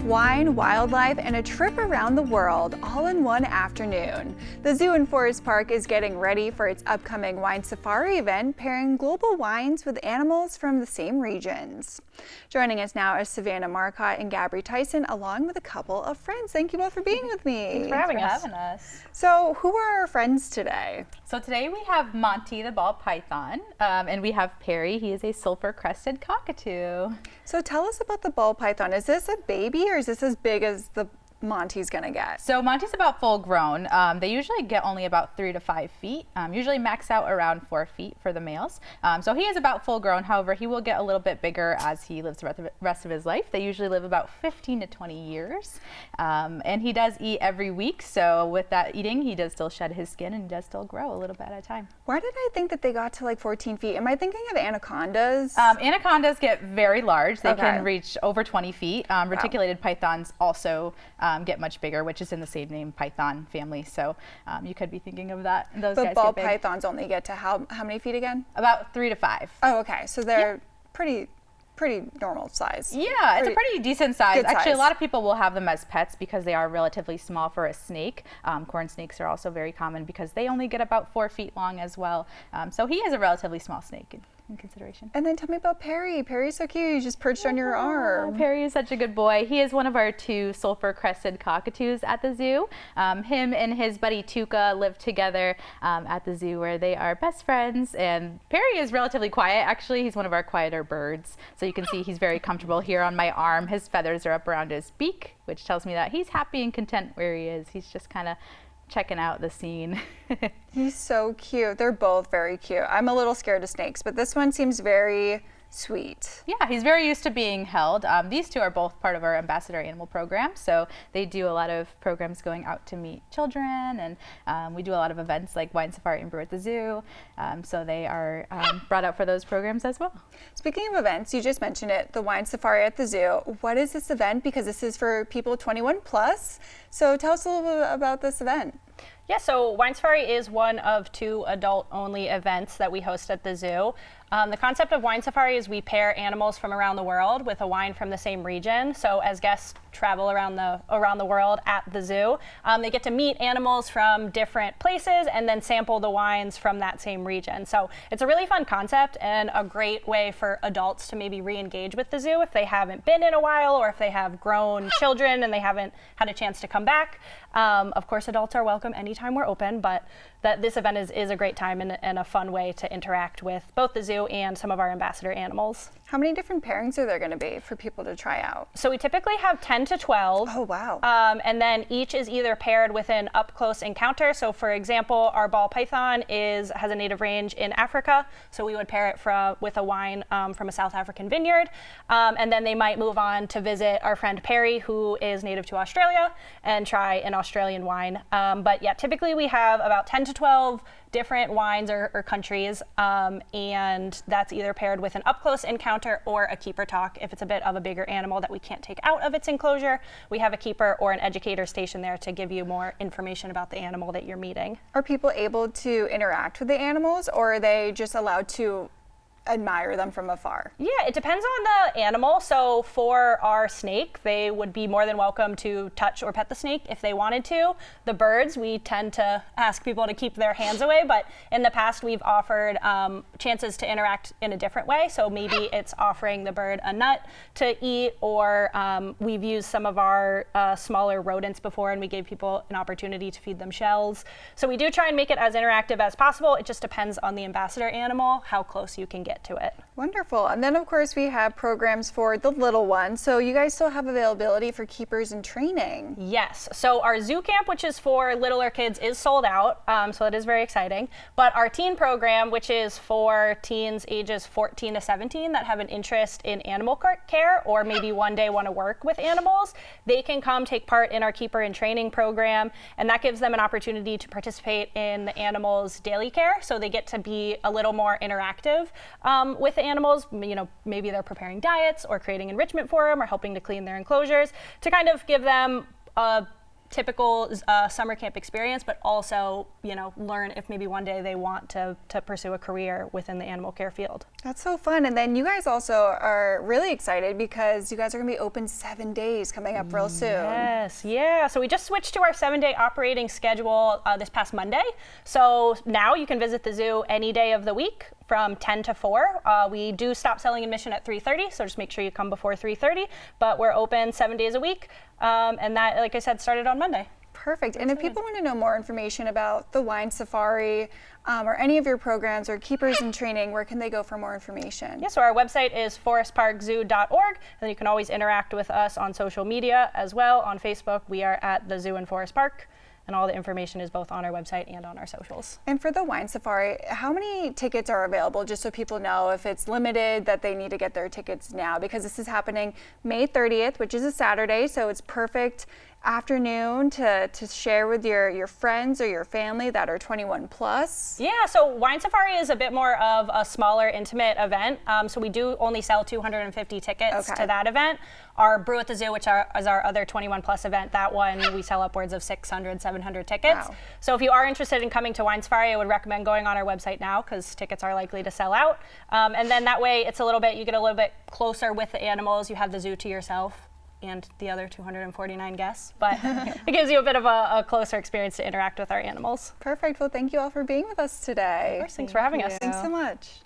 wine, wildlife, and a trip around the world all in one afternoon. The Zoo in Forest Park is getting ready for its upcoming wine safari event, pairing global wines with animals from the same regions. Joining us now is Savannah, Marcotte, and Gabry Tyson, along with a couple of friends. Thank you both for being with me. Thanks for having us. So, who are our friends today? So today we have Monty, the ball python, and we have Perry. He is a sulfur-crested cockatoo. So tell us about the ball python. Is this a baby or is this as big as the Monty's gonna get? So Monty's about full grown. They usually get only about 3 to 5 feet, usually max out around 4 feet for the males. So he is about full grown. However, he will get a little bit bigger as he lives the rest of his life. They usually live about 15 to 20 years. And he does eat every week. So with that eating, he does still shed his skin and he does still grow a little bit at a time. Why did I think that they got to like 14 feet? Am I thinking of anacondas? Anacondas get very large. They can reach over 20 feet. Reticulated pythons also get much bigger, which is in the same name, python family. So you could be thinking of that. Those guys ball get big. pythons only get to how many feet again? About 3 to 5. Oh, okay. So they're pretty normal size. Yeah, it's a pretty decent size. Actually, size. a lot of people will have them as pets because they are relatively small for a snake. Corn snakes are also very common because they only get about 4 feet long as well. So he is a relatively small snake in consideration. And then tell me about Perry. Perry's so cute. He's just perched on your arm. Perry is such a good boy. He is one of our 2 sulfur-crested cockatoos at the zoo. Him and his buddy Tuca live together at the zoo where they are best friends. And Perry is relatively quiet. Actually, he's one of our quieter birds. So you can see he's very comfortable here on my arm. His feathers are up around his beak, which tells me that he's happy and content where he is. He's just kind of checking out the scene. He's so cute. They're both very cute. I'm a little scared of snakes, but this one seems very sweet. Yeah, he's very used to being held. These 2 are both part of our ambassador animal program, so they do a lot of programs going out to meet children, and we do a lot of events like wine safari and brew at the zoo, so they are brought out for those programs as well. Speaking of events, you just mentioned it, the wine safari at the zoo. What is this event? Because this is for people 21 plus, so tell us a little bit about this event. Yeah, so Wine Safari is one of 2 adult-only events that we host at the zoo. The concept of Wine Safari is we pair animals from around the world with a wine from the same region. So as guests travel around the world at the zoo, they get to meet animals from different places and then sample the wines from that same region. So it's a really fun concept and a great way for adults to maybe re-engage with the zoo if they haven't been in a while or if they have grown children and they haven't had a chance to come back. Of course, adults are welcome anytime we're open, but this event is a great time and a fun way to interact with both the zoo and some of our ambassador animals. How many different pairings are there going to be for people to try out? So we typically have 10 to 12. Oh, wow. And then each is either paired with an up-close encounter. So for example, our ball python has a native range in Africa. So we would pair it with a wine from a South African vineyard. And then they might move on to visit our friend Perry, who is native to Australia, and try an Australian wine. But yeah, typically we have about 10 to 12 different wines or countries, and that's either paired with an up-close encounter or a keeper talk. If it's a bit of a bigger animal that we can't take out of its enclosure, we have a keeper or an educator stationed there to give you more information about the animal that you're meeting. Are people able to interact with the animals, or are they just allowed to admire them from afar? Yeah, it depends on the animal. So for our snake, they would be more than welcome to touch or pet the snake if they wanted to. The birds, we tend to ask people to keep their hands away, but in the past we've offered chances to interact in a different way. So maybe it's offering the bird a nut to eat, or we've used some of our smaller rodents before and we gave people an opportunity to feed them shells. So we do try and make it as interactive as possible. It just depends on the ambassador animal, how close you can get to it. Wonderful. And then of course we have programs for the little ones. So you guys still have availability for keepers and training. Yes. So our zoo camp, which is for littler kids, is sold out. So that is very exciting. But our teen program, which is for teens ages 14 to 17 that have an interest in animal care or maybe one day want to work with animals, they can come take part in our keeper and training program. And that gives them an opportunity to participate in the animals' daily care. So they get to be a little more interactive with the animals. You know, maybe they're preparing diets or creating enrichment for them or helping to clean their enclosures to kind of give them a typical summer camp experience, but also, you know, learn if maybe one day they want to pursue a career within the animal care field. That's so fun. And then you guys also are really excited because you guys are going to be open 7 days coming up real soon. Yes, yeah. So we just switched to our 7-day operating schedule this past Monday. So now you can visit the zoo any day of the week from 10 to 4. We do stop selling admission at 3:30, so just make sure you come before 3:30. But we're open 7 days a week, and that, like I said, started on Monday. Perfect. And if people want to know more information about the wine safari or any of your programs or keepers in training, where can they go for more information? Yeah, so our website is forestparkzoo.org, and then you can always interact with us on social media as well. On Facebook, we are at the Zoo and Forest Park, and all the information is both on our website and on our socials. And for the wine safari, how many tickets are available, just so people know if it's limited that they need to get their tickets now? Because this is happening May 30th, which is a Saturday, so it's perfect afternoon to share with your friends or your family that are 21 plus. Yeah, so Wine Safari is a bit more of a smaller, intimate event. So we do only sell 250 tickets to that event. Our Brew at the Zoo, which is our other 21 plus event, that one we sell upwards of 600, 700 tickets. Wow. So if you are interested in coming to Wine Safari, I would recommend going on our website now because tickets are likely to sell out. And then that way it's you get a little bit closer with the animals. You have the zoo to yourself and the other 249 guests, but it gives you a bit of a closer experience to interact with our animals. Perfect. Well, thank you all for being with us today. Of course, thanks for having us. Thanks so much.